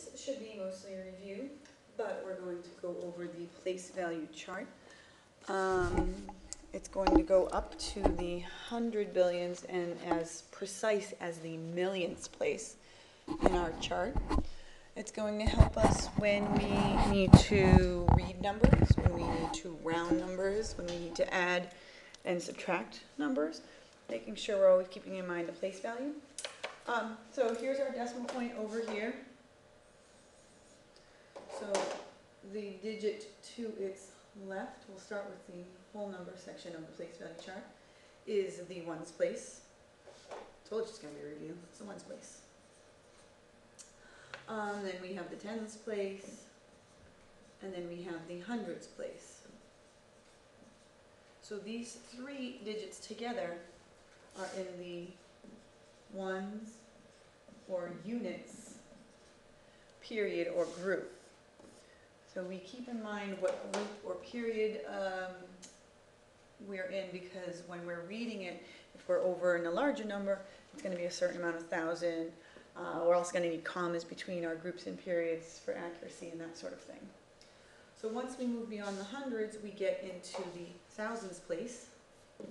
this should be mostly a review, but we're going to go over the place value chart. It's going to go up to the 100 billions and as precise as the millionths place in our chart. It's going to help us when we need to read numbers, when we need to round numbers, when we need to add and subtract numbers, making sure we're always keeping in mind the place value. So here's our decimal point over here. So the digit to its left, we'll start with the whole number section of the place value chart, is the ones place. Told you it's going to be a review. It's the ones place. Then we have the tens place, and then we have the hundreds place. So these three digits together are in the ones or units, period, or group. So we keep in mind what group or period we're in, because when we're reading it, if we're over in a larger number, it's going to be a certain amount of thousand. We're also going to need commas between our groups and periods for accuracy and that sort of thing. So once we move beyond the hundreds, we get into the thousands place. You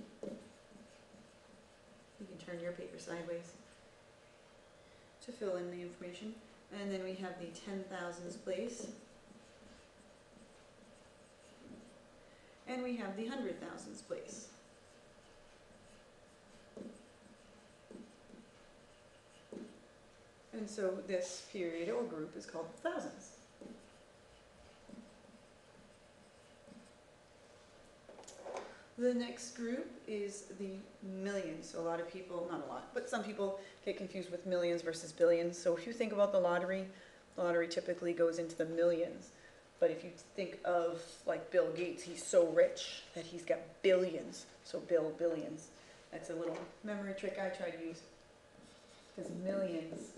can turn your paper sideways to fill in the information. And then we have the 10,000s place. And we have the 100,000s place. And so this period or group is called thousands. The next group is the millions. So a lot of people, not a lot, but some people get confused with millions versus billions. So if you think about the lottery typically goes into the millions. But if you think of like Bill Gates, he's so rich that he's got billions. So billions. That's a little memory trick I try to use. Because millions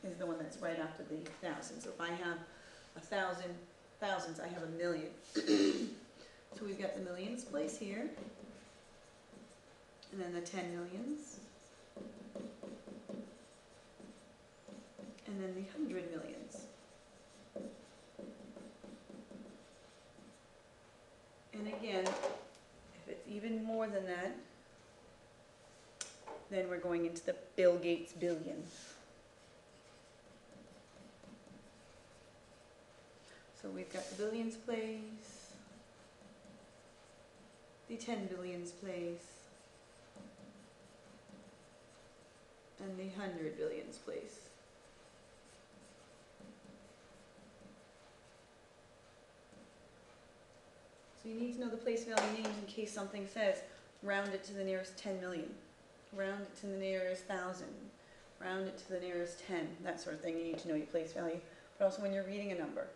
is the one that's right after the thousands. So if I have 1,000 thousands, I have a million. So we've got the millions place here, and then the 10 millions, and then the 100 millions. And again, if it's even more than that, then we're going into the Bill Gates billions. So we've got the billions place, the 10 billions place, and the 100 billions place. So you need to know the place value names in case something says round it to the nearest 10 million. Round it to the nearest 1,000, round it to the nearest 10, that sort of thing. You need to know your place value. But also when you're reading a number,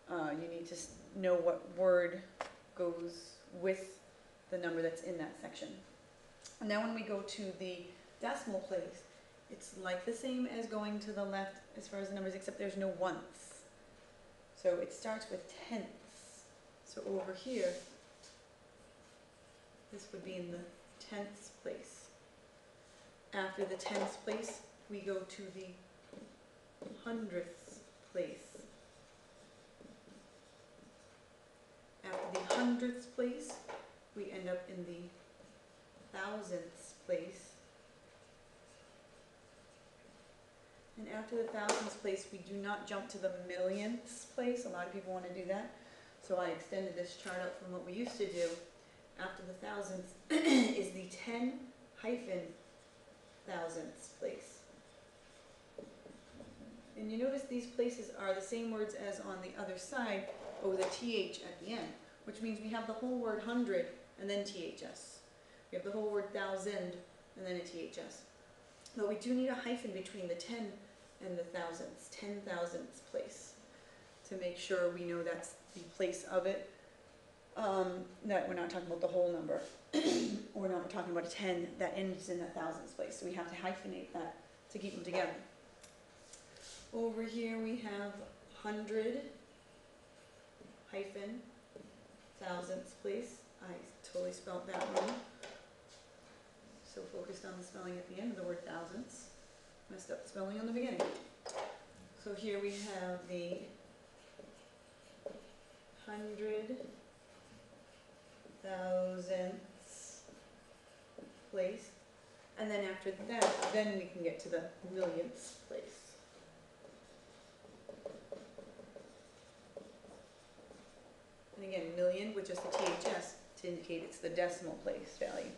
you need to know what word goes with the number that's in that section. And now when we go to the decimal place, it's like the same as going to the left as far as the numbers, except there's no ones. So it starts with tenths. So over here, this would be in the tenths place. After the tenths place, we go to the hundredths place. After the hundredths place, we end up in the thousandths place. And after the thousandths place, we do not jump to the millionths place. A lot of people want to do that. So I extended this chart out from what we used to do. After the thousandths is the 10 hyphen thousandths place. And you notice these places are the same words as on the other side, but with a TH at the end, which means we have the whole word hundred and then THS. We have the whole word thousand and then a THS. But we do need a hyphen between the 10 and the thousandths, 10 thousandths place, to make sure we know that's the place of it. That we're not talking about the whole number. We're not talking about a 10 that ends in the thousandths place. So we have to hyphenate that to keep them together. Over here we have 100 hyphen thousandths place. I totally spelled that wrong. So focused on the spelling at the end of the word thousandths. Messed up the spelling on the beginning. So here we have the 100,000ths place, and then after that, then we can get to the millionths place. And again, million with just the THS to indicate it's the decimal place value.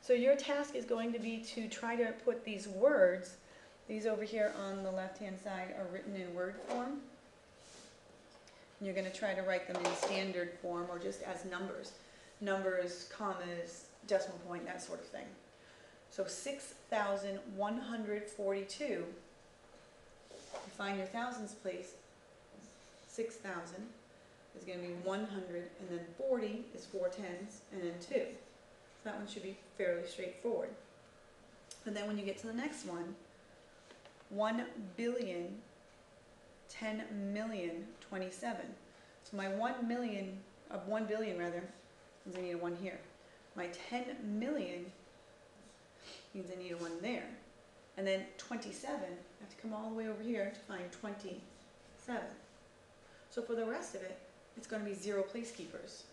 So your task is going to be to try to put these words, these over here on the left-hand side are written in word form. And you're going to try to write them in standard form or just as numbers. Numbers, commas, decimal point, that sort of thing. So 6,142, you find your thousands place, 6,000 is going to be 100, and then 40 is 4 tens, and then 2. So that one should be fairly straightforward. And then when you get to the next one, 1 billion, 10 million, 27. So my 1 billion rather, means I need a 1 here. My 10 million means I need a 1 there. And then 27, I have to come all the way over here to find 27. So for the rest of it, it's going to be 0 place keepers.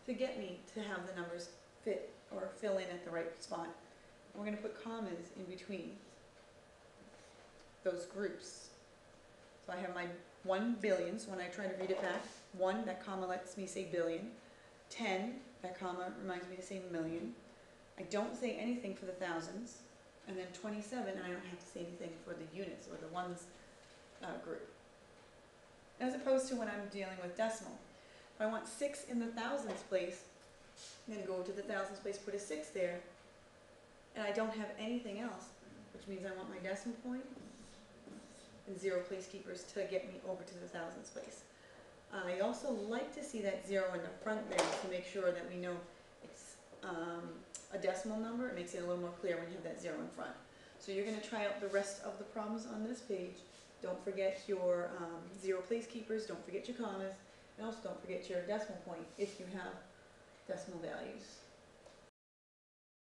To get me to have the numbers fit or fill in at the right spot, we're going to put commas in between those groups. So I have my 1 billion, so when I try to read it back, 1, that comma lets me say billion. 10, that comma reminds me to say million. I don't say anything for the thousands. And then 27, and I don't have to say anything for the units or the ones group. As opposed to when I'm dealing with decimal. If I want 6 in the thousands place, I'm going to go to the thousands place, put a 6 there, and I don't have anything else, which means I want my decimal point and 0 place keepers to get me over to the thousands place. I also like to see that 0 in the front there to make sure that we know it's a decimal number. It makes it a little more clear when you have that 0 in front. So you're going to try out the rest of the problems on this page. Don't forget your 0 place keepers, don't forget your commas, and also don't forget your decimal point if you have decimal values.